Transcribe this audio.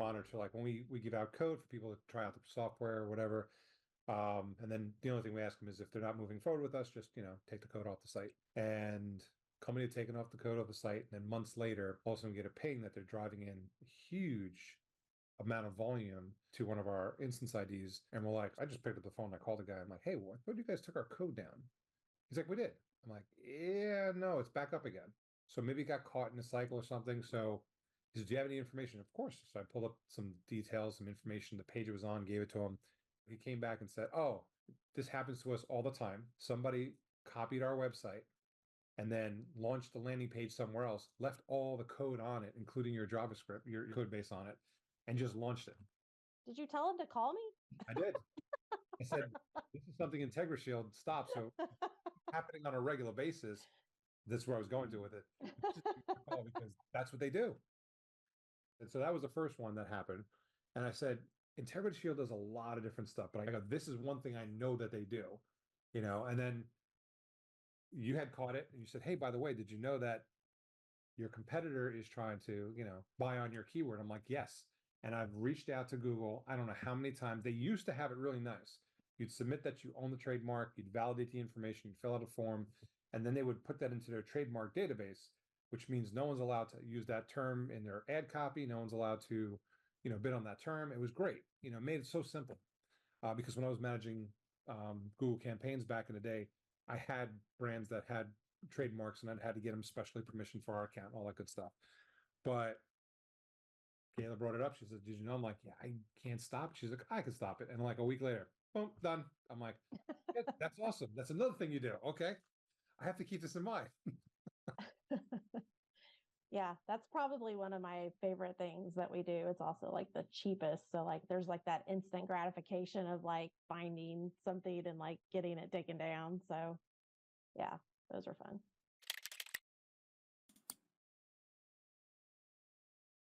monitor, like when we give out code for people to try out the software or whatever. And then the only thing we ask them is if they're not moving forward with us, just, take the code off the site. And company had taken off the code off the site. And then months later, also get a ping that they're driving in huge amount of volume to one of our instance IDs. And we're like, I just picked up the phone. I called the guy. I'm like, hey, well, I thought you guys took our code down. He's like, we did. I'm like, yeah, no, it's back up again. So maybe it got caught in a cycle or something. So he said, do you have any information? Of course. So I pulled up some details, some information, the page it was on, gave it to him. He came back and said, oh, this happens to us all the time. Somebody copied our website and then launched the landing page somewhere else, left all the code on it, including your JavaScript, your code base on it, and just launched it. Did you tell him to call me? I did. I said, this is something IntegriShield stops. So happening on a regular basis. That's where I was going to with it. Because that's what they do. And so that was the first one that happened. And I said, IntegriShield does a lot of different stuff, but I go, this is one thing I know that they do, and then you had caught it and you said, hey, by the way, did you know that your competitor is trying to, buy on your keyword? I'm like, yes. And I've reached out to Google. I don't know how many times. They used to have it really nice. You'd submit that you own the trademark, you'd validate the information, you'd fill out a form, and then they would put that into their trademark database, which means no one's allowed to use that term in their ad copy. No one's allowed to, bid on that term. It was great. Made it so simple. Because when I was managing Google campaigns back in the day, I had brands that had trademarks and I'd had to get them specially permission for our account, all that good stuff. But Gayla brought it up. She said, did you know? I'm like, yeah, I can't stop it. She's like, I can stop it. And like a week later, boom, done. I'm like, yeah, that's awesome. That's another thing you do. Okay. I have to keep this in mind. Yeah, that's probably one of my favorite things that we do. It's also like the cheapest. So like there's like that instant gratification of like finding something and like getting it taken down. So yeah, those are fun.